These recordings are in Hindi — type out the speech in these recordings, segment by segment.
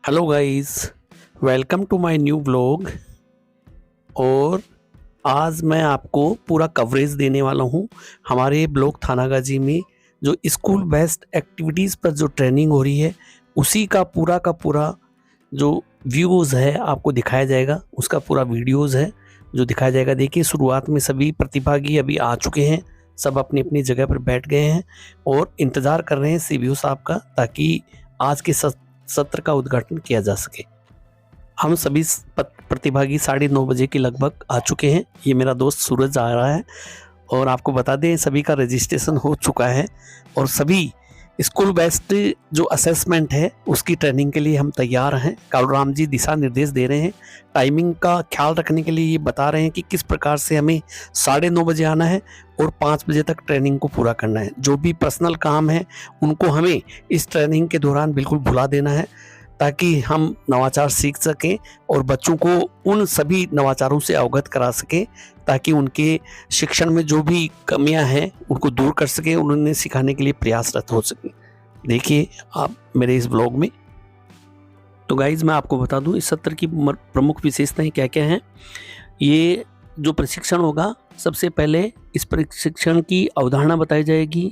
Hello guys, welcome to my new blog. और आज मैं आपको पूरा कवरेज देने वाला हूँ हमारे ब्लॉक थानागाजी में जो स्कूल बेस्ड एक्टिविटीज़ पर जो ट्रेनिंग हो रही है उसी का पूरा जो व्यूज़ है आपको दिखाया जाएगा। उसका पूरा वीडियोज़ है जो दिखाया जाएगा। देखिए, शुरुआत में सभी प्रतिभागी अभी आ चुके हैं, सब अपनी अपनी जगह पर बैठ गए हैं और इंतज़ार कर रहे हैं सीबीओ साहब का, ताकि आज के सत्र का उद्घाटन किया जा सके। हम सभी प्रतिभागी 9:30 बजे के लगभग आ चुके हैं। ये मेरा दोस्त सूरज आ रहा है और आपको बता दें सभी का रजिस्ट्रेशन हो चुका है और सभी स्कूल बेस्ड जो असेसमेंट है उसकी ट्रेनिंग के लिए हम तैयार हैं। कालूराम जी दिशा निर्देश दे रहे हैं, टाइमिंग का ख्याल रखने के लिए ये बता रहे हैं कि किस प्रकार से हमें 9:30 बजे आना है और 5 बजे तक ट्रेनिंग को पूरा करना है। जो भी पर्सनल काम है उनको हमें इस ट्रेनिंग के दौरान बिल्कुल भुला देना है, ताकि हम नवाचार सीख सकें और बच्चों को उन सभी नवाचारों से अवगत करा सकें, ताकि उनके शिक्षण में जो भी कमियां हैं उनको दूर कर सकें, उन्हें सिखाने के लिए प्रयासरत हो सकें। देखिए आप मेरे इस ब्लॉग में। तो गाइज मैं आपको बता दूं इस सत्र की प्रमुख विशेषताएं क्या क्या हैं। ये जो प्रशिक्षण होगा, सबसे पहले इस प्रशिक्षण की अवधारणा बताई जाएगी,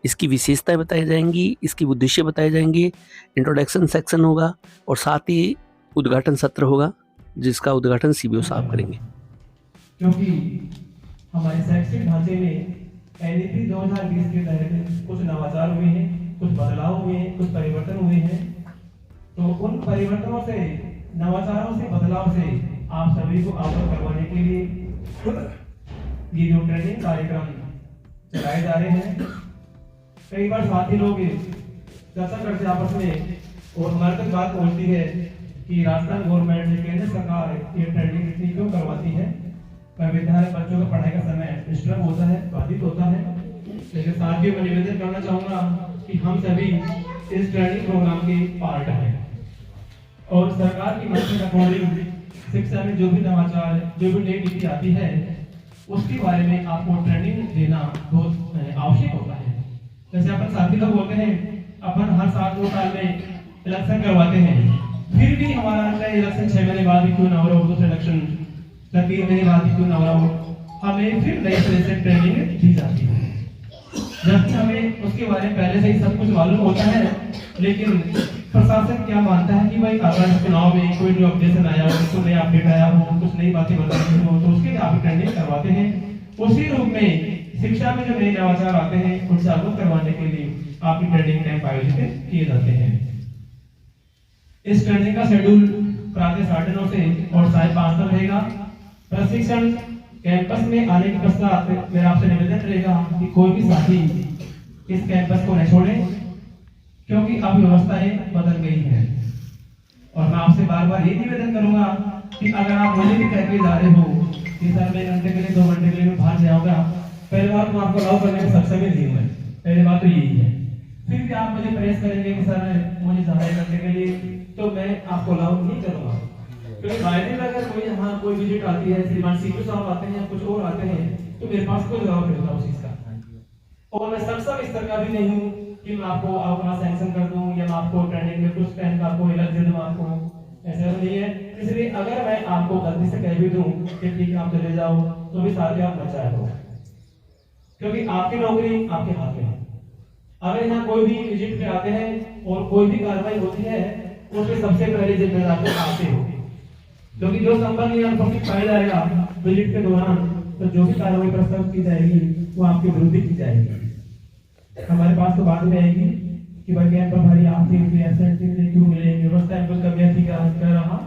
इसकी विशेषताएं बताई जाएंगी, इसकी उद्देश्य बताए जाएंगे, इंट्रोडक्शन सेक्शन होगा और साथ ही उद्घाटन सत्र होगा जिसका उद्घाटन सीबीओ साहब करेंगे। क्योंकि हमारे शैक्षिक ढांचे में एनईपी 2020 के तहत कुछ नवाचार हुए हैं, कुछ बदलाव हुए हैं, कुछ परिवर्तन हुए हैं। तो उन परिवर्तनों से, नवाचारों से, बदलाव से आप सभी को अवगत करवाने के लिए ये जो ट्रेनिंग कार्यक्रम चलाए जा रहे हैं। कई बार साथी लोग चर्चा करते आपस में और हमारे तक बात पहुंचती है कि राजस्थान गवर्नमेंट, केंद्र सरकार ये ट्रेनिंग इतनी क्यों करवाती है। विद्यालय बच्चों का पढ़ाई का समय डिस्टर्ब होता है, बाधित होता है। लेकिन साथियों मैं निवेदन करना चाहूंगा कि हम सभी इस ट्रेनिंग प्रोग्राम के पार्ट हैं और सरकार की मंशा के अकॉर्डिंग शिक्षा में जो भी नवाचार, जो भी नई नीति आती है उसके बारे में आपको ट्रेनिंग देना बहुत आवश्यक होता है। जैसे अपन साथी लोग बोलते हैं, अपन हर साल 2 साल में इलेक्शन करवाते हैं, फिर भी हमारा इलेक्शन 6 महीने बाद भी क्यों ना हो रहा हो, दूसरा इलेक्शन 3 महीने बाद भी क्यों ना हो रहा हो, हमें फिर नई तरह से ट्रेनिंग दी जाती है। जबकि हमें उसके बारे में पहले से ही सब कुछ मालूम होता है, लेकिन प्रशासन क्या मानता है कि भाई अगर चुनाव में कोई जो अपडेशन आया हो, कुछ नया अपडेट आया हो, कुछ नई बातें बतानी हो, तो उसके लिए आप ट्रेनिंग करवाते हैं। उसी रूप में शिक्षा में जो नए नवाचार आते हैं उनसे अवगत करवाने के लिए आपकी ट्रेनिंग कैंप आयोजित किए जाते हैं। इस ट्रेनिंग का शेड्यूल प्रातः 9:30 से और 5:30 तक रहेगा। प्रशिक्षण कैंपस में आने के पश्चात मेरा आपसे निवेदन रहेगा कि कोई भी साथी इस कैंपस को न छोड़े, क्योंकि अब व्यवस्थाएं बदल गई हैं। और मैं आपसे बार बार ये निवेदन करूंगा कि अगर आप मुझे भी कह के जा रहे हो कि सर मैं घंटे के लिए 2 घंटे के लिए बाहर जाऊंगा, पहले बात मैं आपको अलाउ करने में सक्षम ही नहीं हूं। पहले बात तो यही है। फिर भी आप मुझे प्रेस करेंगे कि सर मुझे जाना है घंटे के लिए, तो मैं आपको अलाउ नहीं करूंगा। क्योंकि वायदे में अगर कोई यहाँ कोई विजिट आती है, श्रीमान सीपी साहब आते हैं या कुछ और आते हैं, तो मेरे पास कोई जवाब नहीं होता उस चीज का। और मैं सक्षम इस तरह का भी नहीं हूँ कि मैं आपको अवकाश सैंक्शन कर दूं या मैं आपको ट्रेनिंग में कुछ टाइम का आपको अलग दे दूं। आपको ऐसा नहीं है। इसलिए अगर मैं आपको गलती से कह भी दूं कि ठीक है आप चले जाओ, तो भी साथ ही आप बचाए हो, क्योंकि आपकी नौकरी आपके हाथ में है। अगर यहाँ कोई भी विजिट पे आते हैं और कोई भी कार्रवाई होती है, उसके सबसे पहले जिम्मेदार तो आपसे होगी, क्योंकि जो संबंध नहीं अनुपस्थित पाया जाएगा विजिट के दौरान, तो जो भी कार्रवाई प्रस्तावित की जाएगी वो आपके विरुद्ध की जाएगी। हमारे पास तो बात में आएगी कि भाई कैंप पर हमारी आप थी, एब्सेंट थी, क्यों मिले, व्यवस्था में कमियां थी, क्या कर रहा।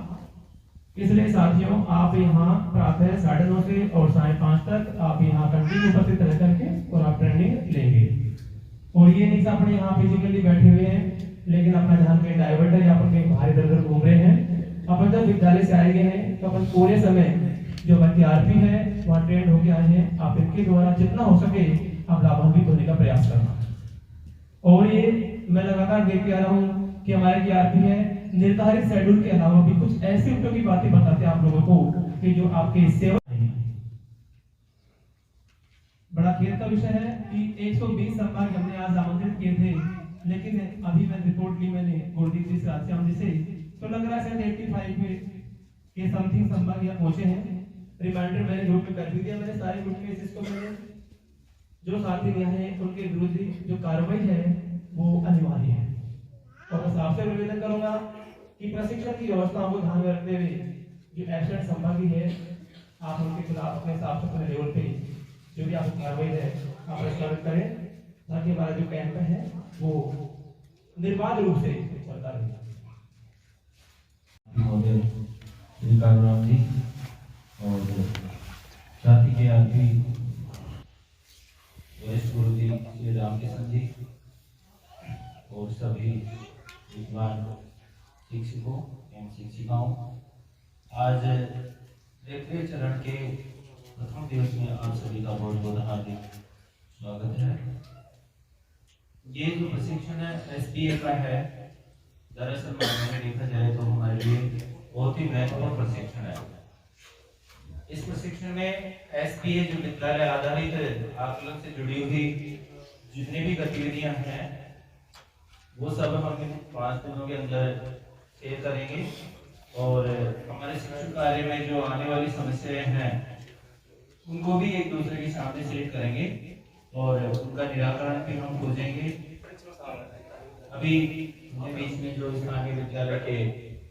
इसलिए साथियों, आप यहाँ प्रातः 9:30 से और 5:30 तक आप यहाँ कंटिन्यू उपस्थित रह करके और आप ट्रेनिंग लेंगे। और ये नहीं अपने यहाँ फिजिकली बैठे हुए हैं लेकिन अपना ध्यान कहीं डाइवर्ट है या अपन कहीं बाहर इधर घूम रहे हैं। अपन जब विद्यालय से आए हैं तो अपन पूरे समय जो बच्चे आरपी है वहाँ ट्रेंड होके आए हैं, आप इनके द्वारा जितना हो सके आप लाभान्वित होने का प्रयास करना। और ये मैं लगातार देखते आ रहा हूँ कि हमारे जो आरपी है निर्धारित शेड्यूल के अलावा भी कुछ ऐसी उपयोगी बातें बताते हैं आप लोगों को कि जो आपके सेवा। बड़ा खेद का विषय है कि 120 संपर्क हमने आज आमंत्रित किए थे, लेकिन अभी मैं रिपोर्ट ली मैंने गुरदीप जी से, राजश्याम जी से, तो लग रहा है शायद 85 पे के समथिंग संभाग या पहुंचे हैं। रिमाइंडर मैंने ग्रुप में कर भी दिया। मैंने सारे ग्रुप केसेस को मैंने जो साथी यहाँ हैं उनके विरुद्ध जो कार्रवाई है वो अनिवार्य है। और मैं आपसे निवेदन करूंगा कि प्रशिक्षण की व्यवस्थाओं को ध्यान में रखते हुए जो एब्सेंट संभागी है आप उनके खिलाफ अपने हिसाब से अपने लेवल पे जो भी आपकी कार्रवाई है आप निष्पादित करें, ताकि हमारा जो कैंप है वो निर्बाध रूप से चलता रहे। श्री कालूराम जी और साथी के आदमी वरिष्ठ गुरु जी श्री रामकिशन जी और सभी विद्वान शिक्षकों एवं शिक्षिकाओं, आज तृतीय चरण के प्रथम दिवस में आप सभी का बहुत बहुत हार्दिक स्वागत है। ये जो प्रशिक्षण है SPA का है, दरअसल मायने में देखा जाए तो हमारे लिए बहुत ही महत्वपूर्ण प्रशिक्षण है। इस प्रशिक्षण में SPA जो विद्यालय आधारित आकलन से जुड़ी हुई जितनी भी गतिविधियां हैं वो सब हम इन 5 दिनों के अंदर शेयर करेंगे और हमारे शिक्षण कार्य में जो आने वाली समस्याएं हैं उनको भी एक दूसरे के सामने शेयर करेंगे और उनका निराकरण भी हम खोजेंगे। अभी हमारे बीच में जो स्थानीय विद्यालय के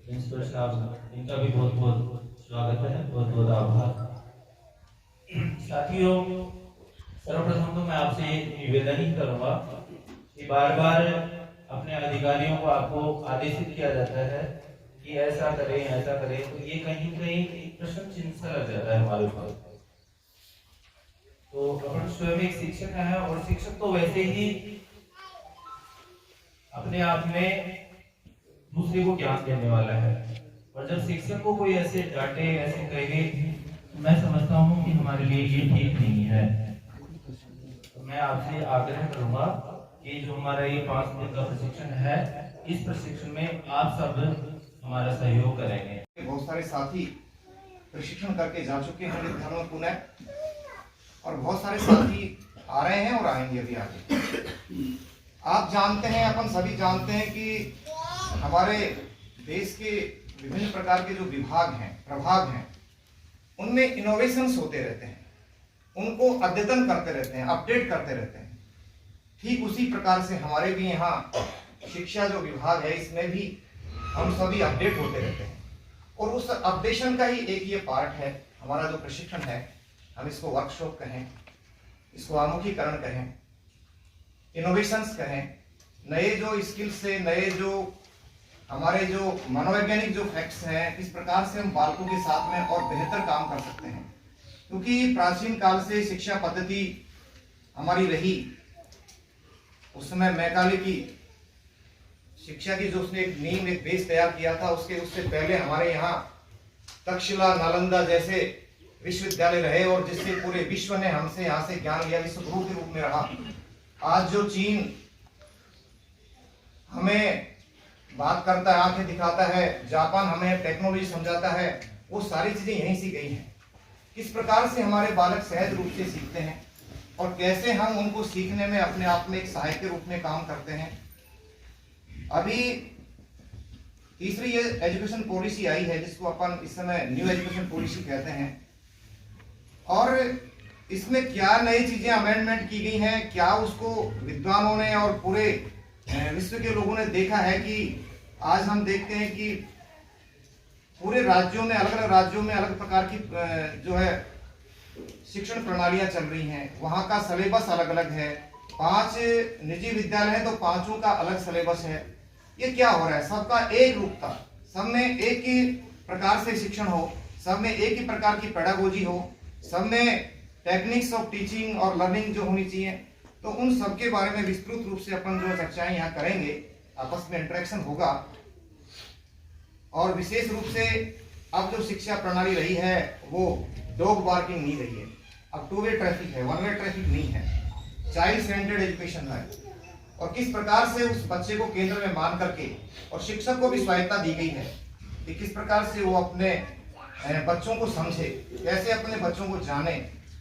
प्रिंसिपल साहब, इनका भी बहुत बहुत स्वागत है, बहुत बहुत आभार। साथियों, सर्वप्रथम तो मैं आपसे निवेदन ही करूंगा कि बार बार अपने अधिकारियों को आपको आदेशित किया जाता है कि ऐसा करें ऐसा करें, तो ये कहीं कहीं एक प्रश्न चिन्ह सा लग जाता है हमारे ऊपर। तो अपन स्वयं एक शिक्षक है और शिक्षक तो वैसे ही अपने आप में दूसरे को ज्ञान देने वाला है, और जब शिक्षक को कोई ऐसे डांटे ऐसे कहे तो मैं समझता हूँ कि हमारे लिए ये ठीक नहीं है। तो मैं आपसे आग्रह करूंगा कि जो हमारा ये 5 दिन का प्रशिक्षण है, इस प्रशिक्षण में आप सब हमारा सहयोग करेंगे। बहुत सारे साथी प्रशिक्षण करके जा चुके हैं धर्म में पुनः, और बहुत सारे साथी आ रहे हैं और आएंगे अभी आगे। आप जानते हैं, अपन सभी जानते हैं कि हमारे देश के विभिन्न प्रकार के जो विभाग हैं, प्रभाग हैं, उनमें इनोवेशंस होते रहते हैं, उनको अद्यतन करते रहते हैं, अपडेट करते रहते हैं। ठीक उसी प्रकार से हमारे भी यहाँ शिक्षा जो विभाग है, इसमें भी हम सभी अपडेट होते रहते हैं, और उस अपडेशन का ही एक ये पार्ट है हमारा जो प्रशिक्षण है। हम इसको वर्कशॉप कहें, इसको आमुखीकरण कहें, इनोवेशंस कहें, नए जो स्किल्स से, नए जो हमारे जो मनोवैज्ञानिक जो फैक्ट्स हैं, किस प्रकार से हम बालकों के साथ में और बेहतर काम कर सकते हैं। क्योंकि प्राचीन काल से शिक्षा पद्धति हमारी रही, उस समय मैकाले की शिक्षा की जो उसने एक नींव, एक बेस तैयार किया था, उससे पहले हमारे यहाँ तक्षशिला, नालंदा जैसे विश्वविद्यालय रहे, और जिससे पूरे विश्व ने हमसे यहाँ से ज्ञान लिया, विश्व गुरु के रूप में रहा। आज जो चीन हमें बात करता है, आंखें दिखाता है, जापान हमें टेक्नोलॉजी समझाता है, वो सारी चीजें यहीं से गई हैं। किस प्रकार से हमारे बालक सहज रूप से सीखते हैं और कैसे हम उनको सीखने में अपने आप में एक सहायक के रूप में काम करते हैं। अभी तीसरी ये एजुकेशन पॉलिसी आई है, जिसको अपन इस समय न्यू एजुकेशन पॉलिसी कहते हैं, और इसमें क्या नई चीजें अमेंडमेंट की गई हैं, क्या उसको विद्वानों ने और पूरे विश्व के लोगों ने देखा है कि आज हम देखते हैं कि पूरे राज्यों में, अलग अलग राज्यों में अलग प्रकार की जो है शिक्षण प्रणालियां चल रही हैं। वहाँ का सिलेबस अलग अलग है। 5 निजी विद्यालय हैं तो 5 का अलग सिलेबस है। ये क्या हो रहा है? सबका एक रूप था, सब में एक ही प्रकार से शिक्षण हो, सब में एक ही प्रकार की पेडागोजी हो, सब में टेक्निक्स ऑफ टीचिंग और लर्निंग जो होनी चाहिए। तो उन सब के बारे में विस्तृत रूप से अपन जो चर्चाएं यहाँ करेंगे, आपस में इंटरेक्शन होगा। और विशेष रूप से अब जो शिक्षा प्रणाली रही है वो डॉग बार्किंग नहीं रही है, अब 2 वे ट्रैफिक है, 1 वे ट्रैफिक नहीं है, चाइल्ड सेंटर्ड एजुकेशन है। और किस प्रकार से उस बच्चे को केंद्र में मान करके, और शिक्षक को भी स्वायत्ता दी गई है कि किस प्रकार से वो अपने बच्चों को समझे, कैसे अपने बच्चों को जाने,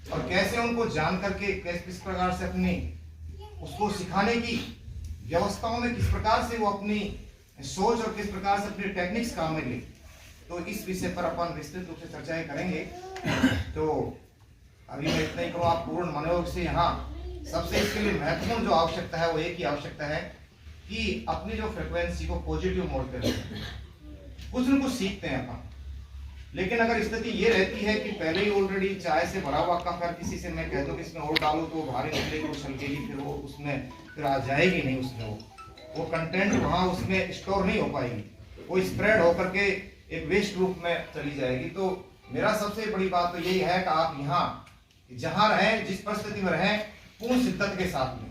और कैसे उनको जान करके किस प्रकार से अपनी उसको सिखाने की व्यवस्थाओं में किस प्रकार से वो अपनी सोच और किस प्रकार से अपनी टेक्निक्स काम में ले, तो इस विषय पर अपन विस्तृत रूप से चर्चाएं करेंगे। तो अभी मैं इतना ही कहूँ, आप पूर्ण मनोयोग से यहाँ सबसे इसके लिए महत्वपूर्ण जो आवश्यकता है वो एक ही आवश्यकता है कि अपनी जो फ्रिक्वेंसी को पॉजिटिव मोड पे रखें। कुछ न कुछ सीखते हैं अपन, लेकिन अगर स्थिति ये रहती है कि पहले ही ऑलरेडी चाय से भरा हुआ कप अगर किसी से मैं कह दूं कि इसमें और डालो तो बाहर ही निकलेगी, वो छलकेगी, फिर वो उसमें फिर आ जाएगी नहीं, उसमें वो कंटेंट वहां उसमें स्टोर नहीं हो पाएगी, वो स्प्रेड होकर के एक वेस्ट रूप में चली जाएगी। तो मेरा सबसे बड़ी बात तो यही है कि आप यहाँ जहाँ रहें, जिस परिस्थिति में रहें, पूर्ण शिद्दत के साथ में,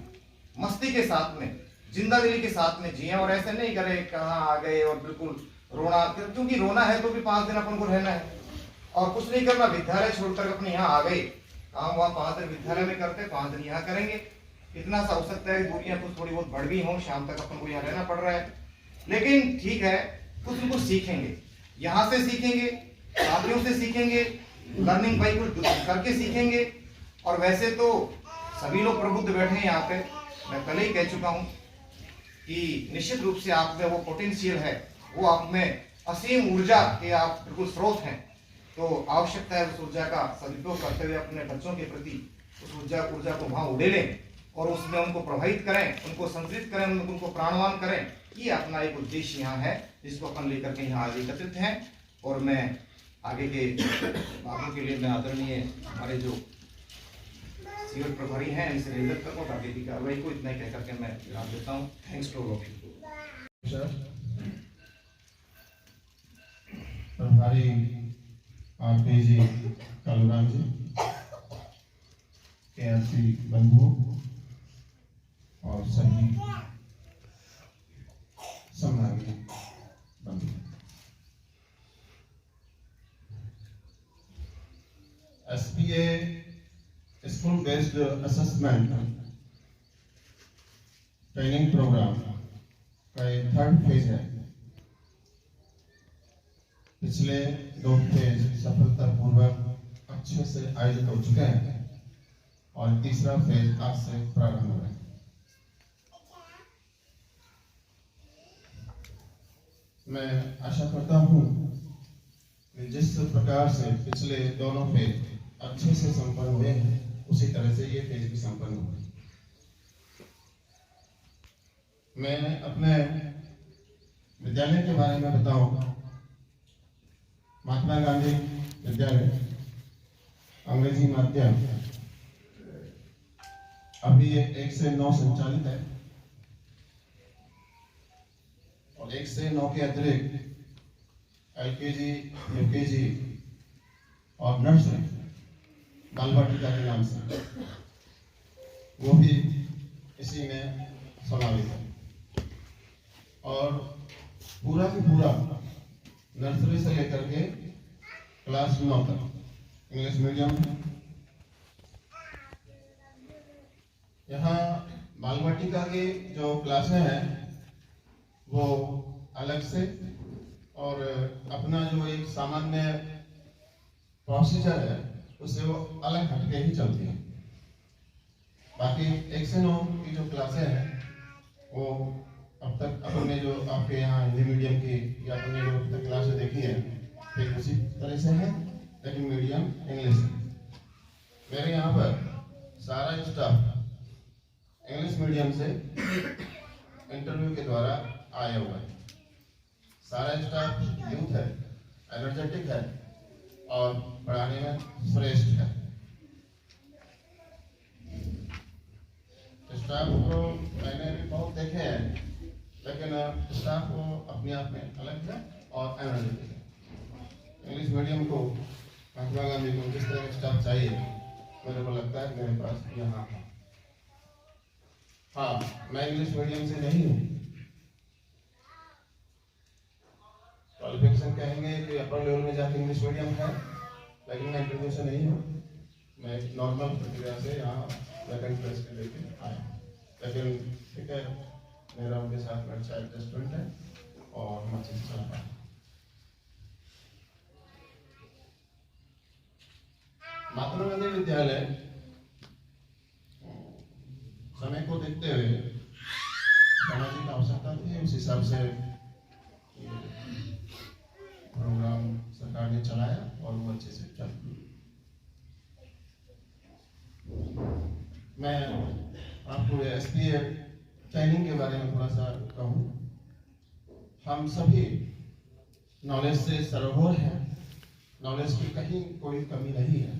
मस्ती के साथ में, जिंदा दिली के साथ में जिए, और ऐसे नहीं करें कहाँ आ गए और बिल्कुल रोना, क्योंकि रोना है तो भी 5 दिन अपन को रहना है और कुछ नहीं करना। विद्यालय छोड़कर अपने यहाँ आ गए, काम वहाँ 5 दिन विद्यालय में करते, 5 दिन यहाँ करेंगे। इतना सा हो सकता है कि दूरियां कुछ थोड़ी बहुत बढ़ भी हों, शाम तक अपन को यहाँ रहना पड़ रहा है, लेकिन ठीक है, कुछ न कुछ सीखेंगे, यहाँ से सीखेंगे, साथियों से सीखेंगे, लर्निंग बाई कुछ करके सीखेंगे। और वैसे तो सभी लोग प्रबुद्ध बैठे हैं यहाँ पे, मैं पहले ही कह चुका हूँ कि निश्चित रूप से आप में वो पोटेंशियल है, वो आप में असीम ऊर्जा के आप बिल्कुल स्रोत हैं। तो आवश्यकता है उस ऊर्जा का सदुपयोग करते हुए अपने बच्चों के प्रति उस ऊर्जा को वहां उड़ेलें और उसमें उनको प्रभावित करें, उनको संतृप्त करें, उनको प्राणवान करें। ये अपना एक उद्देश्य यहाँ है जिसको अपन लेकर के यहाँ आज एकत्रित हैं। और मैं आगे के बातों के लिए मैं आदरणीय हमारे जो शिविर प्रभारी हैं इनसे निवेदन करूँ आगे की कार्रवाई को इतना ही कहकर के मैं विराम देता हूँ। Thanks to all of you. प्रभारी आरपी जी कालूराम जी, केआरसी बंधु और सभी सम्मानित बंधु, SPA school based assessment training programme का ये 3rd फेज है। पिछले 2 फेज सफलतापूर्वक अच्छे से आयोजित हो चुके हैं और तीसरा फेज आज से प्रारंभ हो रहा है। मैं आशा करता हूं कि जिस प्रकार से पिछले दोनों फेज अच्छे से संपन्न हुए हैं उसी तरह से ये फेज भी संपन्न हुए। मैं अपने विद्यालय के बारे में बताऊं। महात्मा गांधी विद्यालय अंग्रेजी माध्यम, अभी ये 1 से 9 संचालित है और 1 से 9 के अतिरिक्त एलकेजी, यूकेजी और नर्सरी बाल वाटिका के नाम से वो भी इसी में समावित है। और पूरा की पूरा नर्सरी से लेकर के क्लास 9 तक इंग्लिश मीडियम है। यहाँ बाल वाटिका की जो क्लासें हैं वो अलग से और अपना जो एक सामान्य प्रोसीजर है उससे वो अलग हटके ही चलती है। बाकी 1 से 9 की जो क्लासें हैं वो अब तक अपने जो आपके यहाँ हिंदी मीडियम की या अपने जो अब तक क्लासें देखी है ठीक उसी तरह से है, लेकिन मीडियम इंग्लिश है। मेरे यहाँ पर सारा स्टाफ इंग्लिश मीडियम से इंटरव्यू के द्वारा आया हुआ है। सारा स्टाफ यूथ है, एनर्जेटिक है और पढ़ाने में श्रेष्ठ है। स्टाफ को मैंने भी बहुत देखे हैं, लेकिन स्टाफ को अपने आप में अलग है और एनर्जेटिक है। इंग्लिश मीडियम को महात्मा गांधी को जिस तरह का स्टाफ चाहिए मेरे को लगता है मेरे पास यहाँ है। हाँ, मैं इंग्लिश मीडियम से नहीं हूँ। क्वालिफिकेशन कहेंगे कि अपर लेवल में जाके इंग्लिश मीडियम है, लेकिन मैं इंटरव्यू से नहीं हूँ। मैं एक नॉर्मल प्रक्रिया से यहाँ वैकेंट प्लेस के लेके आया, लेकिन ठीक है, मेरा उनके साथ में अच्छा एडजस्टमेंट है और हम अच्छे से चल पाए। महात्मा गांधी विद्यालय समय को देखते हुए सामाजिक आवश्यकता थी, उस हिसाब से अच्छे से चले। मैं आपको SPA ट्रेनिंग के बारे में थोड़ा सा कहूँ। हम सभी नॉलेज से सरोवर हैं, नॉलेज की कहीं कोई कमी नहीं है,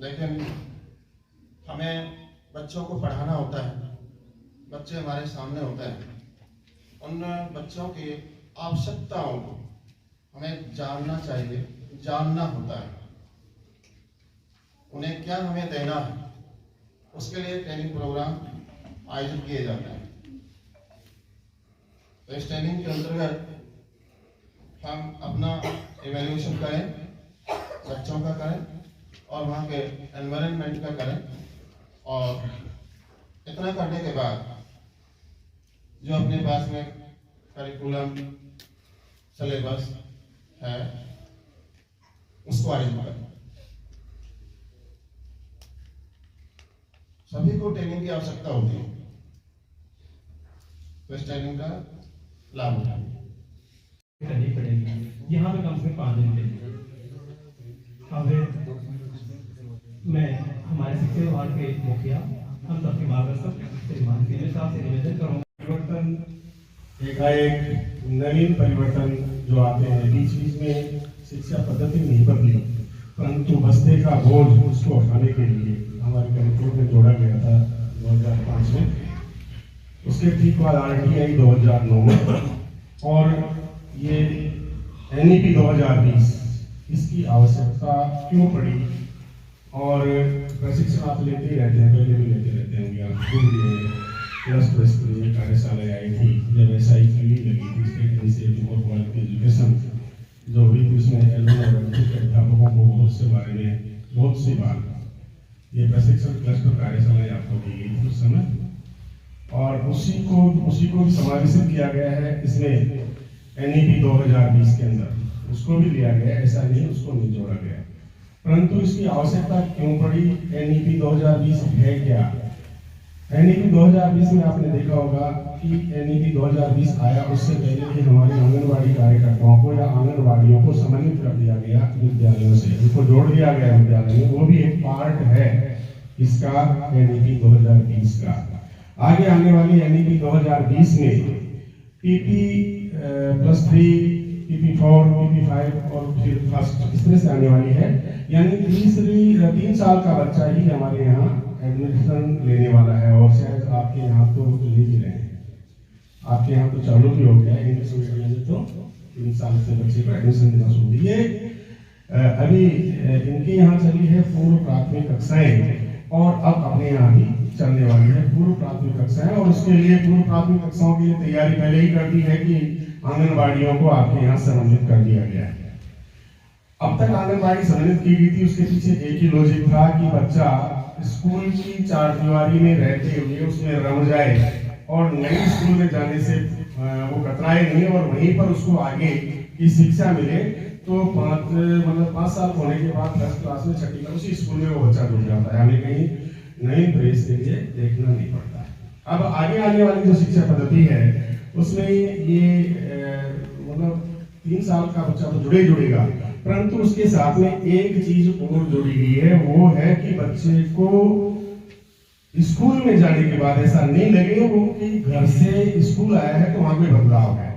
लेकिन हमें बच्चों को पढ़ाना होता है। बच्चे हमारे सामने होते हैं, उन बच्चों की आवश्यकताओं को हमें जानना चाहिए, जानना होता है, उन्हें क्या हमें देना है। उसके लिए ट्रेनिंग प्रोग्राम आयोजित किए जाते हैं। तो इस ट्रेनिंग के अंतर्गत हम अपना इवैल्यूएशन करें, बच्चों का करें और वहाँ के एनवायरनमेंट का करें, और इतना करने के बाद जो अपने पास में करिकुलम सिलेबस है उसको आयोजित करें। सभी को ट्रेनिंग की आवश्यकता होती है, तो इस ट्रेनिंग का लाभ उठाएं। करनी पड़ेगी यहाँ पे कम से कम 5 दिन के लिए। अब मैं हमारे शिक्षा विभाग के मुखिया, हम सबके मार्गदर्शक श्रीमान सीएम साहब से निवेदन करूँगा। परिवर्तन एकाएक नवीन परिवर्तन जो आते हैं, बीच बीच में शिक्षा पद्धति नहीं बदली, परंतु बस्ते का बोझ उसको उठाने के लिए हमारे करिकुलम में जोड़ा गया था 2005 में। उसके ठीक बाद RTI 2009 में, और ये NEP 2020 इसकी आवश्यकता क्यों पड़ी। और प्रशिक्षण आप लेते ही रहते हैं, पहले भी लेते रहते होंगे आप, प्लस की कार्यशाला आई थी जब SIQE लगी थी, state initiative for quality education, जो हुई थी उसमें अध्यापकों को बहुत सी बार ये प्रशिक्षण क्लस्टर कार्यशालाएं आपको दी गई थी उस समय, और उसी को समावेशित किया गया है इसमें NEP 2020 के अंदर। उसको भी लिया गया, ऐसा नहीं उसको नहीं जोड़ा गया, परंतु इसकी आवश्यकता क्यों पड़ी। NEP 2020 है क्या। NEP 2020 में आपने देखा होगा कि NEP 2020 आया, उससे पहले ही हमारे आंगनबाड़ी कार्यकर्ताओं को या आंगनबाड़ियों को समन्वित कर दिया गया विद्यालयों से, उनको जोड़ दिया गया विद्यालय में। वो भी एक पार्ट है इसका NEP 2020 का। आगे आने वाली NEP 2020 में PP+3, PP4, PP5 और फिर फर्स्ट इस तरह से आने वाली है, यानी 3 साल का बच्चा ही हमारे यहाँ एडमिशन लेने वाला है। और शायद आपके यहाँ तो ले भी रहे हैं, आपके यहाँ तो चालू भी हो गया है इंग्लिश मीडियम में, तो 3 साल से बच्चे को एडमिशन देना शुरू हुई है। अभी इनके यहाँ चली है पूर्व प्राथमिक कक्षाएं, और अब अपने यहाँ भी चलने वाली है पूर्व प्राथमिक कक्षाएं। और उसके लिए पूर्व प्राथमिक कक्षाओं की तैयारी पहले ही कर दी है कि आंगनबाड़ियों को आपके यहाँ समन्वित कर दिया गया है। अब तक आंगनबाड़ी समन्वित की गई थी, उसके पीछे एक ही लॉजिक था कि बच्चा स्कूल की चारदीवारी में रहते हुए उसमें रम जाए और नई स्कूल में जाने से वो कतराए नहीं, और वहीं पर उसको आगे की शिक्षा मिले। तो 5 साल होने के बाद 10 क्लास में 6ठी में उसी स्कूल में वो बच्चा जुड़ जाता है, हमें कहीं नई प्रेस के लिए देखना नहीं पड़ता है। अब आगे आने वाली जो शिक्षा पद्धति है उसमें ये 3 साल का बच्चा तो जुड़ेगा, परंतु उसके साथ में एक चीज और जुड़ी गई है, वो है कि बच्चे को स्कूल में जाने के बाद ऐसा नहीं लगे वो कि घर से स्कूल आया है तो वहां कोई बदलाव है।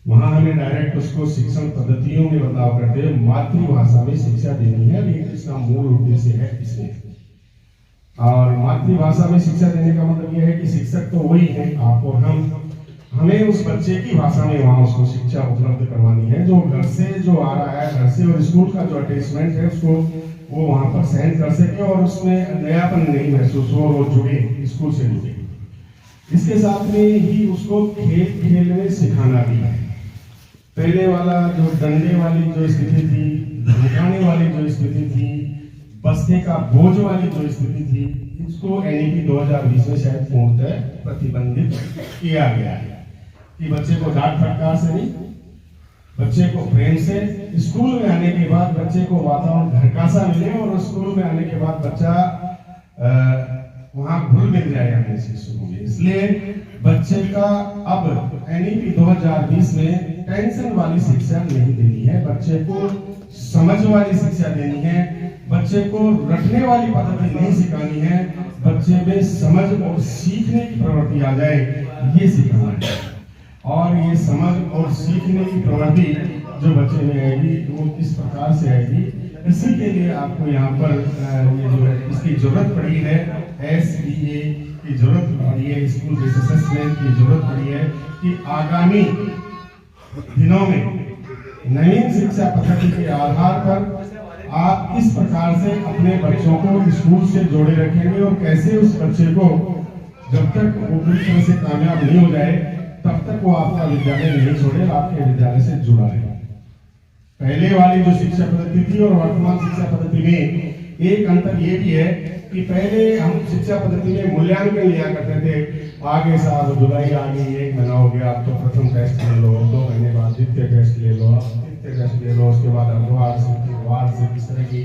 वहां हमें डायरेक्ट उसको शिक्षण पद्धतियों में बदलाव करते हुए मातृभाषा में शिक्षा देनी है, ये इसका मूल उद्देश्य है इसमें। और मातृभाषा में शिक्षा देने का मतलब यह है कि शिक्षक तो वही है आप और हमें उस बच्चे की भाषा में वहां उसको शिक्षा उपलब्ध करवानी है, जो घर से जो आ रहा है, घर से और स्कूल का जो अटैचमेंट है उसको वो वहां पर सहन कर सके और उसमें नयापन नहीं महसूस हो, वो जुड़े, स्कूल से जुड़े। इसके साथ में ही उसको खेल में सिखाना भी है। पहले वाला जो डंडे वाली जो स्थिति थी, धमकाने वाली जो स्थिति थी, बस्ते का बोझ वाली जो स्थिति थी, इसको NEP 2020 में शायद पूर्णतः प्रतिबंधित किया गया है कि बच्चे को डांट फटकार से नहीं, बच्चे को प्रेम से, स्कूल में आने के बाद बच्चे को वातावरण घर का सा मिले और स्कूल में आने के बाद बच्चा वहाँ घुल मिल जाए अपने शिक्षकों में। इसलिए बच्चे का अब NEP 2020 में टेंशन वाली शिक्षा नहीं देनी है, बच्चे को समझ वाली शिक्षा देनी है, बच्चे को रटने वाली पद्धति नहीं सिखानी है, बच्चे में समझ और सीखने की प्रवृत्ति आ जाए, ये सिखाना है। और ये समझ और सीखने की प्रवृत्ति जो बच्चे में आएगी वो किस प्रकार से आएगी, इसी के लिए आपको यहाँ पर ये जो है इसकी जरूरत पड़ी है, SBA की जरूरत पड़ी है, स्कूल बेस्ड असेसमेंट की जरूरत पड़ी है कि आगामी दिनों में नवीन शिक्षा पद्धति के आधार पर आप किस प्रकार से अपने बच्चों को स्कूल से जोड़े रखेंगे और कैसे उस बच्चे को जब तक वो पूरी तरह से कामयाब नहीं हो जाए तब तक वो आपका विद्यालय नहीं छोड़े, आपके विद्यालय से जुड़ा रहे। पहले वाली जो शिक्षा पद्धति थी और वर्तमान शिक्षा पद्धति में एक अंतर ये भी है कि पहले हम शिक्षा पद्धति में मूल्यांकन लिया करते थे, आगे साल जुलाई आ गई, 1 महीना हो गया, अब तो प्रथम टेस्ट ले लो, 2 महीने बाद द्वितीय टेस्ट ले लो, तृतीय टेस्ट ले लो, उसके बाद अर्धवार्षिक इस तरह की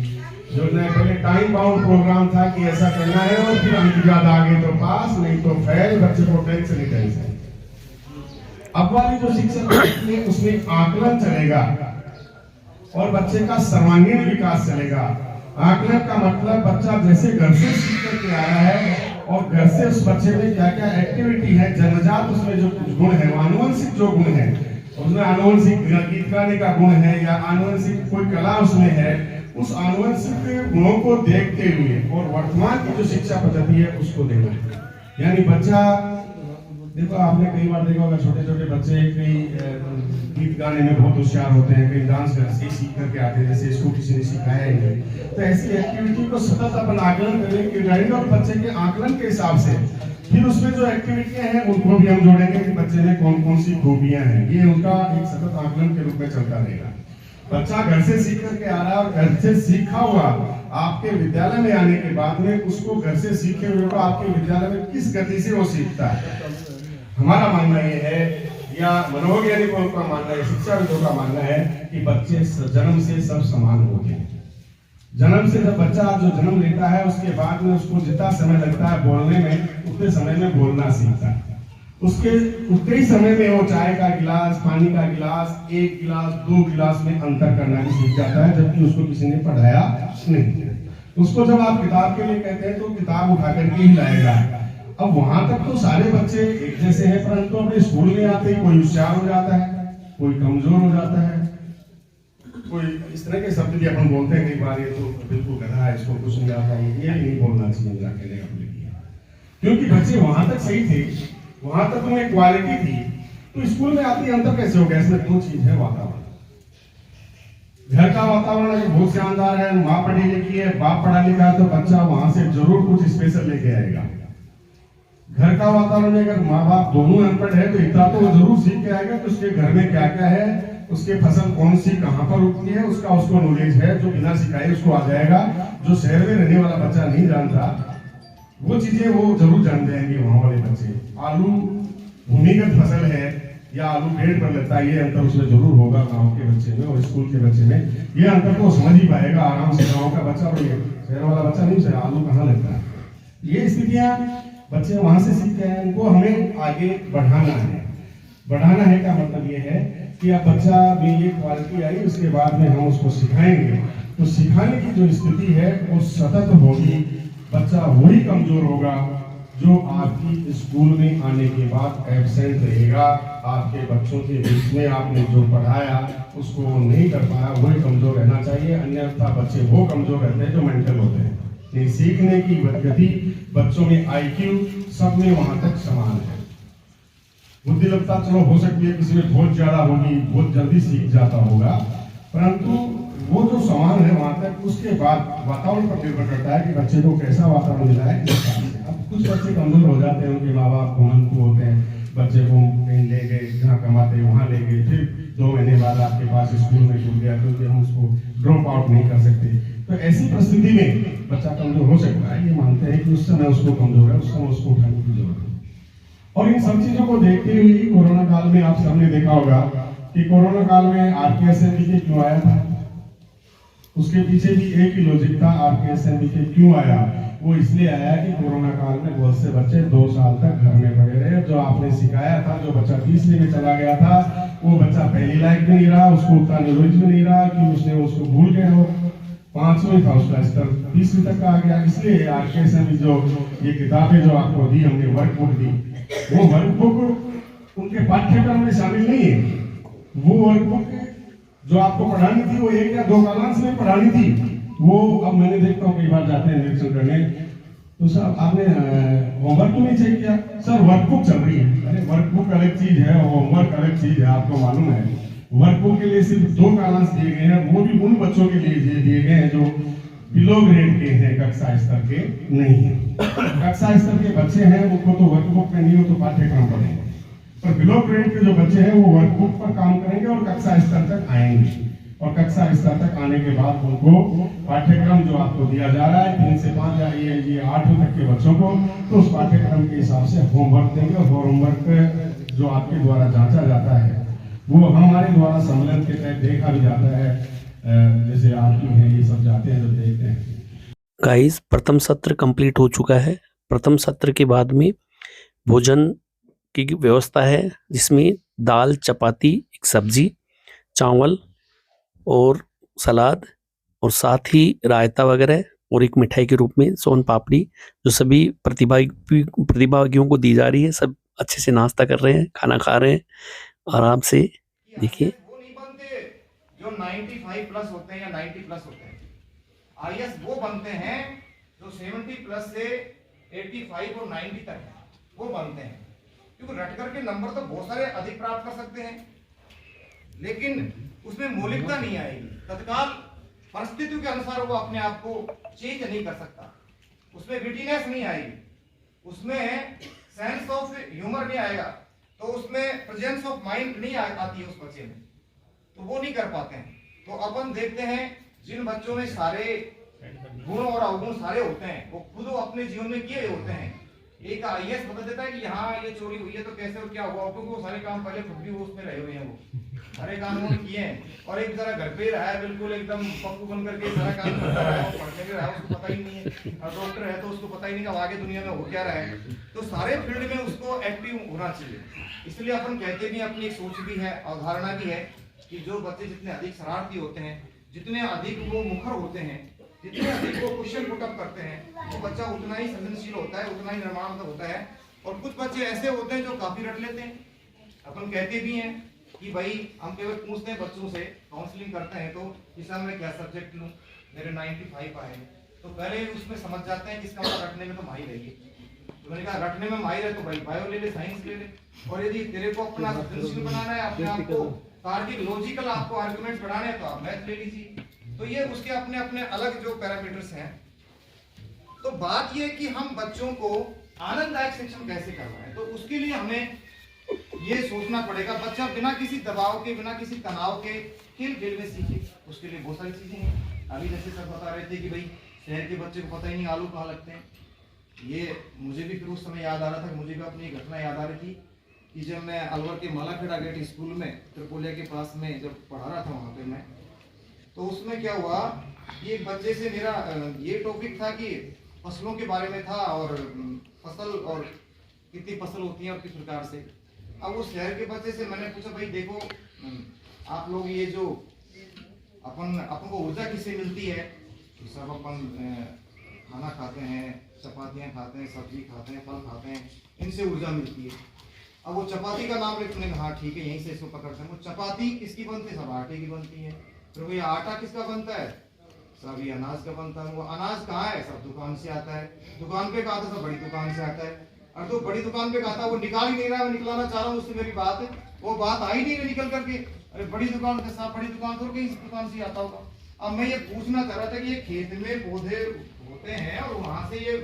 योजना। पहले टाइम बाउंड प्रोग्राम था कि ऐसा करना है और फिर अंक याद आ गए तो पास, नहीं तो फेल, बच्चे को टेंशन ही टेंशन। अब वाली जो शिक्षा पद्धति है उसमें आकलन चलेगा और बच्चे का सर्वांगीण विकास चलेगा। आकलन का मतलब बच्चा जैसे घर से सीख करके आया है और घर से उस बच्चे में क्या क्या एक्टिविटी है, जन्मजात उसमें जो गुण है, आनुवंशिक जो गुण है, उसमें आनुवंशिक गीत गाने का गुण है या आनुवंशिक कोई कला उसमें है, उस आनुवंशिक गुणों को देखते हुए और वर्तमान की जो शिक्षा पद्धति है उसको देना है। यानी बच्चा देखो, आपने कई बार देखा होगा छोटे छोटे बच्चे कई गीत गाने में बहुत होशियार होते हैं, कई डांस घर से सीख करके आते हैं, जैसे इसको किसी ने सिखाया ही नहीं। तो ऐसी एक्टिविटी को सतत अपन आकलन करने की रहेंगे और बच्चे के आकलन के हिसाब से फिर उसमें जो एक्टिविटियां हैं उनको भी हम जोड़ेंगे कि बच्चे में कौन कौन सी खूबियां हैं। ये उनका एक सतत आकलन के रूप में चलता रहेगा। बच्चा घर से सीख करके आ रहा है और घर से सीखा हुआ आपके विद्यालय में आने के बाद में उसको घर से सीखे हुए को आपके विद्यालय में किस गति से वो सीखता है। हमारा मानना ये है या मनोवैज्ञानिकों का मानना है, शिक्षाविदों का मानना है कि बच्चे जन्म से सब समान होते हैं। जन्म से जब बच्चा जो जन्म लेता है उसके बाद में उसको जितना समय लगता है बोलने में, उतने समय में बोलना सीखता है। उसके उतने ही समय में वो चाय का गिलास, पानी का गिलास, 1 गिलास 2 गिलास में अंतर करना भी सीख जाता है, जबकि उसको किसी ने पढ़ाया नहीं। उसको जब आप किताब के लिए कहते हैं तो किताब उठा करके ही लाएगा। अब वहां तक तो सारे बच्चे एक जैसे हैं, परंतु अपने स्कूल में आते ही कोई होशियार हो जाता है, कोई कमजोर हो जाता है, कोई इस तरह के शब्द भी अपन बोलते हैं कई बार, ये तो बिल्कुल गधा है, इसको कुछ नहीं आता है, ये नहीं बोलना चाहिए मेरा कहने का मतलब, क्योंकि बच्चे वहां तक सही थे, वहां तक उनमें क्वालिटी थी। तो स्कूल में आती अंतर कैसे हो गया? इसमें 2 चीज है, वातावरण। घर का वातावरण अगर बहुत शानदार है, माँ पढ़ी लिखी है, बाप पढ़ा लिखा है, तो बच्चा वहां से जरूर कुछ स्पेशल लेके आएगा। घर का वातावरण में अगर माँ बाप दोनों अनपढ़ है तो इतना तो वो जरूर सीख के आएगा कि उसके घर में क्या क्या है, उसके फसल कौन सी कहाँ पर उगती है, उसका उसको नॉलेज है, जो बिना सिखाए उसको आ जाएगा। जो शहर में रहने वाला बच्चा नहीं जानता वो चीजें वो जरूर जान जाएंगे वहां वाले बच्चे। आलू भूमिगत फसल है या आलू पेड़ पर लगता है, ये अंतर उसमें जरूर होगा गांव के बच्चे में और स्कूल के बच्चे में। ये अंतर को समझ ही पाएगा आराम से गाँव का बच्चा, और शहर वाला बच्चा नहीं समझे आलू कहाँ लगता है। ये स्थितियां बच्चे वहां से सीखते हैं, उनको हमें आगे बढ़ाना है। बढ़ाना है का मतलब ये है कि अब बच्चा में ये क्वालिटी आई, उसके बाद में हम उसको सिखाएंगे, तो सिखाने की जो स्थिति है वो सतत होगी। बच्चा वही कमजोर होगा जो आपकी स्कूल में आने के बाद एब्सेंट रहेगा। आपके बच्चों के बीच में आपने जो पढ़ाया उसको वो नहीं कर पाया, वही कमजोर रहना चाहिए। अन्यथा बच्चे वो कमजोर रहते हैं जो मेंटल होते हैं। नहीं, सीखने की गति बच्चों में, IQ सब में वहां तक समान है। बुद्धिमत्ता चलो हो सकती है किसी में बहुत ज्यादा होगी, बहुत जल्दी सीख जाता होगा, परंतु वो जो समान है वहां तक। उसके बाद वातावरण पर निर्भर करता है कि बच्चे को कैसा वातावरण मिला है। अब कुछ बच्चे कमजोर हो जाते हैं, उनके माँ बाप घुमंतु होते हैं, बच्चे को कहीं ले गए, जहाँ कमाते वहां ले गए, फिर 2 महीने बाद आपके पास स्कूल में जुड़ गया, क्योंकि हम उसको ड्रॉप आउट नहीं कर सकते। तो ऐसी परिस्थिति में बच्चा कमजोर हो सकता है, ये मानते हैं कि उस समय उसको कमजोर है, उस समय उसको उठाने की जरूरत है। और इन सब चीजों को देखते हुए कोरोना काल में आप सबने देखा होगा कि कोरोना काल में RPSMB क्यों आया था? उसके पीछे भी एक ही लॉजिक था RKSMBK क्यों आया। वो इसलिए आया कि कोरोना काल में बहुत से बच्चे 2 साल तक घर में पड़े रहे। जो आपने सिखाया था, जो बच्चा तीसरी में चला गया था, वो बच्चा पहली लायक भी नहीं रहा, उसको उतना नॉलेज भी नहीं रहा कि उसने उसको भूल गया हो। 5वां था उसका स्तर, 20वीं तक का आ गया। इसलिए RKSMBK जो ये किताबें जो आपको दी हमने, वर्कबुक दी, वो वर्कबुक उनके पाठ्यक्रम में शामिल नहीं है। वो वर्कबुक जो आपको पढ़ानी थी वो 1 या 2 कालांश में पढ़ानी थी। वो अब मैंने देखता हूँ कई बार जाते हैं निरीक्षण करने, तो सर आपने होमवर्क क्यों नहीं चेक किया? सर वर्कबुक चल रही है। अरे वर्कबुक अलग चीज है, होमवर्क अलग चीज है, आपको मालूम है। वर्कबुक के लिए सिर्फ 2 कालांश दिए गए हैं, वो भी उन बच्चों के लिए दिए गए हैं जो बिलो ग्रेड के हैं, कक्षा स्तर के नहीं है। कक्षा स्तर के बच्चे हैं उनको तो वर्कबुक में नहीं हो तो पाठ्यक्रम पढ़ेंगे, पर बिलो ग्रेड के जो बच्चे हैं वो वर्कबुक पर काम करेंगे और कक्षा स्तर तक आएंगे। और कक्षा स्तर तक आने के बाद उनको पाठ्यक्रम जो आपको दिया जा रहा है 3 से 5 या ये 8वीं तक के बच्चों को, तो उस पाठ्यक्रम के हिसाब से होमवर्क देंगे। और होमवर्क जो आपके द्वारा जांचा जाता है वो हमारे द्वारा सम्मेलन के तहत देखा भी जाता है। जैसे आप हैं ये सब जाते हैं जब देखते हैं। गाइस, प्रथम सत्र कंप्लीट हो चुका है। प्रथम सत्र के बाद में भोजन की व्यवस्था है, जिसमें दाल, चपाती, एक सब्जी, चावल और सलाद और साथ ही रायता वगैरह और एक मिठाई के रूप में सोन पापड़ी, जो सभी प्रतिभागियों को दी जा रही है। सब अच्छे से नाश्ता कर रहे हैं, खाना खा रहे हैं आराम से। देखिए, वो नहीं बनते जो 95 प्लस होते हैं या 90 प्लस होते हैं। IAS वो बनते हैं जो 70 प्लस से 85 और 90 तक है, वो बनते हैं। क्योंकि रट करके नंबर तो बहुत सारे अधिक प्राप्त कर सकते हैं, लेकिन उसमें मौलिकता नहीं आएगी। तत्काल परिस्थितियों के अनुसार वो अपने आप को चेंज नहीं कर सकता, उसमें विटीनेस नहीं आएगी, उसमें सेंस ऑफ ह्यूमर नहीं आएगा, तो उसमें प्रेजेंस ऑफ माइंड नहीं आती है उस बच्चे में, तो वो नहीं कर पाते हैं। तो अपन देखते हैं जिन बच्चों में सारे गुण और अवगुण सारे होते हैं, वो खुद अपने जीवन में किए होते हैं। एक IAS बता देता है कि यहाँ ये चोरी हुई है तो कैसे और क्या हुआ, क्योंकि वो सारे काम पहले खुद भी वो उसमें रहे हुए हैं, वो सारे काम उन्होंने किए हैं। और एक जरा घर पे रहा है बिल्कुल एकदम पप्पू बन करके सारा काम करता रहा है, पढ़ने के रहा है, उसको पता ही नहीं है। और डॉक्टर है तो उसको पता ही नहीं कि आगे दुनिया में हो क्या रहा है। तो सारे फील्ड में उसको एक्टिव होना चाहिए। इसलिए अपन कहते भी, अपनी एक सोच भी है, अवधारणा भी है कि जो बच्चे जितने अधिक शरारती होते हैं, जितने अधिक वो मुखर होते हैं, जितने अधिक वो क्वेश्चन पुटअप करते हैं, वो बच्चा उतना ही सृजनशील होता है, उतना ही निर्माण होता है। और कुछ बच्चे ऐसे होते हैं जो काफी रट लेते हैं। अपन कहते भी हैं कि भाई हम केवल पूछते हैं बच्चों से, काउंसलिंग करते हैं तो कि सर मैं क्या सब्जेक्ट लूं, मेरे 95 आए, तो पहले उसमें समझ जाते हैं कि इसका मतलब रटने में तो माहिर है ये। तो मैंने कहा रटने में माहिर है तो भाई बायो ले ले, साइंस ले ले। और यदि तेरे को अपना सृजनशील बनाना है, अपने आप को तार्किक लॉजिकल आपको आर्गुमेंट्स बढ़ाने हैं, तो आप मैथ ले लीजिए। तो ये उसके अपने अपने अलग जो पैरामीटर्स हैं। तो बात ये कि हम बच्चों को आनंददायक शिक्षण कैसे करवाएं, तो उसके लिए हमें ये सोचना पड़ेगा बच्चा बिना किसी दबाव के, बिना किसी तनाव के खेल खेल में सीखे। उसके लिए बहुत सारी चीजें हैं। अभी जैसे सर बता रहे थे कि भाई शहर के बच्चे को पता ही नहीं आलू कहाँ लगते हैं, ये मुझे भी फिर उस समय याद आ रहा था। मुझे भी अपनी घटना याद आ रही थी कि जब मैं अलवर के मालाखेड़ा गेट स्कूल में त्रिपोलिया के पास में जब पढ़ा रहा था वहाँ पे मैं, तो उसमें क्या हुआ कि एक बच्चे से मेरा ये टॉपिक था कि फसलों के बारे में था, और फसल और कितनी फसल होती है और किस प्रकार से। अब उस शहर के बच्चे से मैंने पूछा, भाई देखो आप लोग ये जो अपन को ऊर्जा किससे मिलती है, तो सब अपन खाना खाते हैं, चपातियाँ खाते हैं, सब्जी खाते हैं, फल खाते हैं, इनसे ऊर्जा मिलती है। अब वो चपाती का नाम लेते हैं, हाँ ठीक है यहीं से इसको पकड़ते हैं। वो चपाती किसकी बनती है, सब आटे की बनती है। फिर वो आटा किसका बनता है, सब ये अनाज का बनता है। वो अनाज कहाँ है, सब दुकान से आता है। दुकान पे कहा था, सब बड़ी दुकान से आता है। और तो बड़ी दुकान पे कहा था, वो निकाल ही नहीं रहा है, मैं निकलाना चाह रहा हूँ उससे मेरी बात है, वो बात आई नहीं रही निकल करके। अरे बड़ी दुकान से, साहब बड़ी दुकान तो कहीं इस दुकान से आता होगा। अब मैं ये पूछना चाह रहा था कि ये खेत में पौधे होते हैं और वहां से ये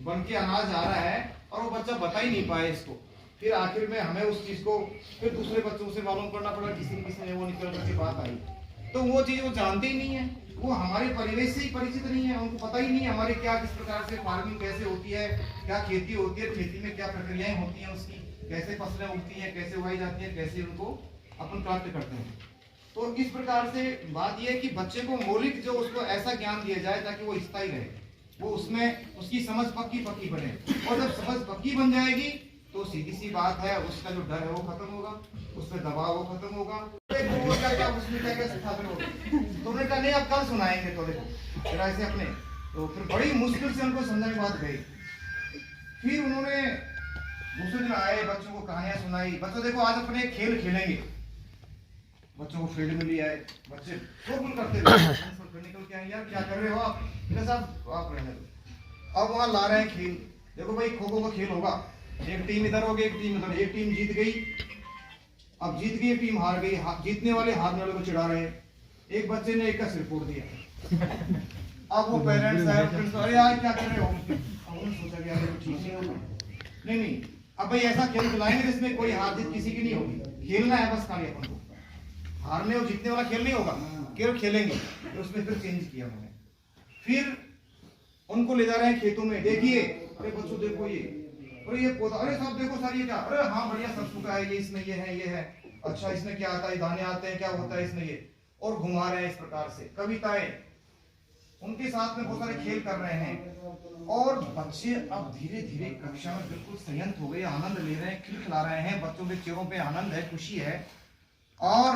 बन के अनाज आ रहा है, और वो बच्चा बता ही नहीं पाया इसको। फिर आखिर में हमें उस चीज को फिर दूसरे बच्चों से मालूम करना पड़ा, किसी ने वो निकल करके बात आई। तो वो चीज वो जानते ही नहीं है, वो हमारे परिवेश से ही परिचित नहीं है, उनको पता ही नहीं है हमारे क्या किस प्रकार से फार्मिंग कैसे होती है, क्या खेती होती है, खेती में क्या प्रक्रियाएं होती हैं उसकी, कैसे फसलें उगती हैं, कैसे उगाई जाती हैं, कैसे उनको अपन प्राप्त करते हैं। तो इस प्रकार से बात यह है कि बच्चे को मौलिक जो उसको ऐसा ज्ञान दिया जाए ताकि वो स्थायी रहे, वो उसमें उसकी समझ पक्की बने, और जब समझ पक्की बन जाएगी तो सीधी सी बात है, उसका जो डर है वो खत्म होगा, उस पर दबाव वो खत्म होगा। उसमें क्या स्थापित होगा, तो उन्होंने कहा नहीं अब कल सुनाएंगे, तो देखो फिर ऐसे अपने, तो फिर बड़ी मुश्किल से उनको समझने की बात गई। फिर उन्होंने दूसरे दिन आए, बच्चों को कहानियां सुनाई, बच्चों देखो आज अपने खेल खेलेंगे, बच्चों को फील्ड में ले आए, बच्चे शोरगुल करते हुए निकल के आए, यार क्या कर रहे हो आप, साहब आप रहने दो। अब वहां ला रहे हैं खेल, देखो भाई खो खो का खेल होगा, एक टीम इधर होगी एक टीम इधर, एक टीम जीत गई, अब जीत गई टीम हार गई, जीतने वाले हारने वाले को चिढ़ा रहे हैं, एक बच्चे ने एक का सिर फोड़ दिया। अब वो पेरेंट्स है, अरे यार क्या कर रहे हो, उन्होंने सोचा कि यार ठीक नहीं होगा, नहीं अब भाई ऐसा खेल खिलाएंगे जिसमें कोई हार जीत किसी की नहीं होगी, खेलना है बस खाली अपन को, हारने और जीतने वाला खेल नहीं होगा, केवल खेलेंगे। तो उसमें फिर चेंज किया उन्होंने, फिर उनको ले जा रहे हैं खेतों में, देखिए अरे बच्चों देखो ये पौधा, अरे साहब देखो सर ये क्या, अरे हाँ बढ़िया सब सूखा है, ये इसमें ये है, अच्छा इसमें क्या आता है, दाने आते हैं, क्या होता है इसमें ये, और घुमा रहे हैं इस प्रकार से। कविताएं उनके साथ में बहुत सारे खेल कर रहे हैं, और बच्चे अब धीरे धीरे कक्षा में बिल्कुल संयत हो गए, आनंद ले रहे हैं, खिलखिला रहे हैं, बच्चों के चेहरों पे आनंद है, खुशी है, और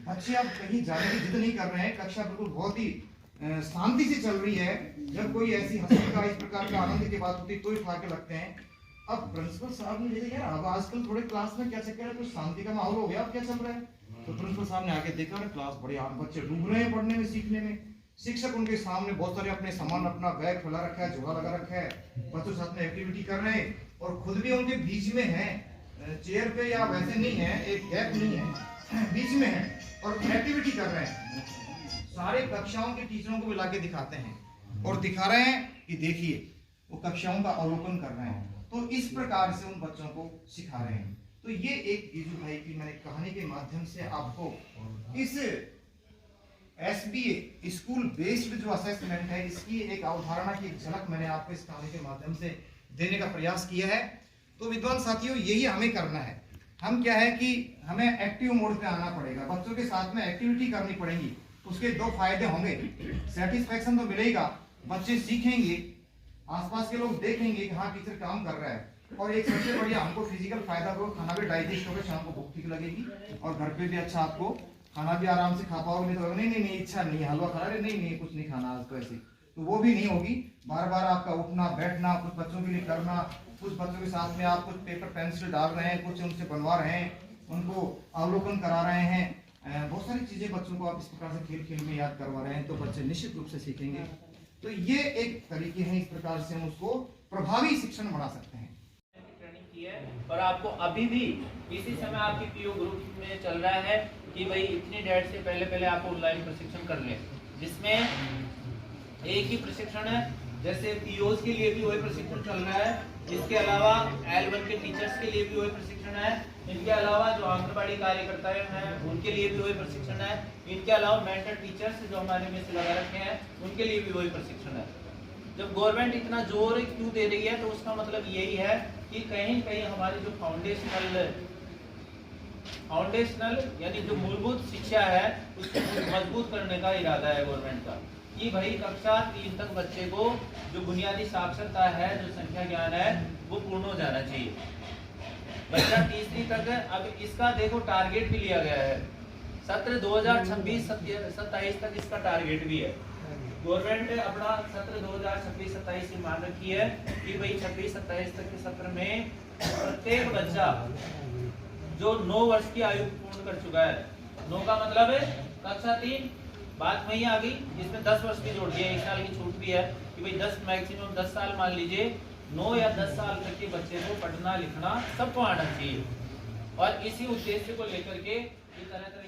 बच्चे अब कहीं जाने की जिद नहीं कर रहे हैं, कक्षा बिल्कुल बहुत ही शांति से चल रही है। जब कोई ऐसी हंसी का इस प्रकार का आनंद की बात होती है तो ही ठाके लगते हैं। अब प्रिंसिपल साहब ने देखा यार अब आजकल थोड़े क्लास में क्या चक्कर है, कुछ शांति का माहौल हो गया, अब क्या चल रहा है, तो प्रिंसिपल साहब ने आके देखा क्लास बढ़िया, बच्चे डूब रहे हैं पढ़ने में सीखने में, शिक्षक उनके सामने बहुत सारे अपने सामान, अपना बैग खुला रखा है, झोला लगा रखा है, बच्चों साथ में एक्टिविटी कर रहे हैं, और खुद भी उनके बीच में है, चेयर पे या वैसे नहीं है, एक गैप नहीं है, बीच में है, और एक्टिविटी कर रहे हैं। सारे कक्षाओं के टीचरों को मिला के दिखाते हैं और दिखा रहे हैं कि देखिए वो कक्षाओं का अवलोकन कर रहे हैं, तो इस प्रकार से उन बच्चों को सिखा रहे हैं। तो ये एक जीजू भाई की मैंने कहानी के माध्यम से आपको इस SBA स्कूल बेस्ड जो असेसमेंट है इसकी एक अवधारणा की झलक मैंने आपको इस कहानी के माध्यम से देने का प्रयास किया है। तो विद्वान साथियों यही हमें करना है, हम क्या है कि हमें एक्टिव मोड पे आना पड़ेगा, बच्चों के साथ में एक्टिविटी करनी पड़ेगी। उसके दो फायदे होंगे, सेटिस्फैक्शन तो मिलेगा, बच्चे सीखेंगे, आसपास के लोग देखेंगे कि हाँ टीचर काम कर रहा है, और एक सबसे बढ़िया हमको फिजिकल फायदा होगा, खाना भी डाइजेस्ट होगा, शाम को भूख ठीक लगेगी, और घर पे भी अच्छा आपको खाना भी आराम से खा पाओगे। नहीं तो नहीं इच्छा नहीं हलवा खाना, अरे नहीं कुछ नहीं खाना आज तो ऐसे, तो वो भी नहीं होगी। बार बार आपका उठना बैठना, कुछ बच्चों के लिए करना, कुछ बच्चों के साथ में आप कुछ पेपर पेंसिल डाल रहे हैं, कुछ उनसे बनवा रहे हैं, उनको अवलोकन करा रहे हैं, बहुत सारी चीजें बच्चों को आप इस प्रकार से खेल खेल में याद करवा रहे हैं, तो बच्चे निश्चित रूप से सीखेंगे। तो ये एक तरीके हैं, इस प्रकार से हम उसको प्रभावी शिक्षण बना सकते हैं। ट्रेनिंग की है, और आपको अभी भी इसी समय आपकी पीओ ग्रुप में चल रहा है कि भाई इतनी डेट से पहले आप ऑनलाइन प्रशिक्षण कर लें, जिसमें एक ही प्रशिक्षण है, जैसे पीओस के लिए भी वही प्रशिक्षण चल रहा है, इसके अलावा L1 के टीचर्स के लिए भी वही प्रशिक्षण है, इनके अलावा जो आंगनबाड़ी कार्यकर्ता हैं उनके लिए भी वही प्रशिक्षण है, इनके अलावा मेंटर टीचर्स जो हमारे में से लगा रखे हैं उनके लिए भी वही प्रशिक्षण है। जब गवर्नमेंट इतना जोर क्यों दे रही है, तो उसका मतलब यही है कि कहीं कहीं हमारी जो फाउंडेशनल यानी जो मूलभूत शिक्षा है उसको मजबूत करने का इरादा है गवर्नमेंट का, कि भाई कक्षा 3 तक बच्चे को जो बुनियादी साक्षरता है, जो संख्या ज्ञान है, वो पूर्ण हो जाना चाहिए। बच्चा तीसरी तक है, अब इसका देखो टारगेट भी लिया गया है, सत्र 2026-27 तक इसका टारगेट भी है। गवर्नमेंट अपना सत्र 2026-27 से मान रखी है कि भाई 26-27 तक के सत्र में प्रत्येक बच्चा जो 9 वर्ष की आयु पूर्ण कर चुका है, 9 का मतलब है कक्षा 3, बात वही आ गई, इसमें 10 वर्ष भी जोड़ दिया, 1 साल की छूट भी है कि भाई 10 मैक्सिमम 10 साल मान लीजिए, 9 या 10 साल तक के बच्चे को पढ़ना लिखना सबको आना चाहिए। और इसी उद्देश्य को लेकर के इस तरह के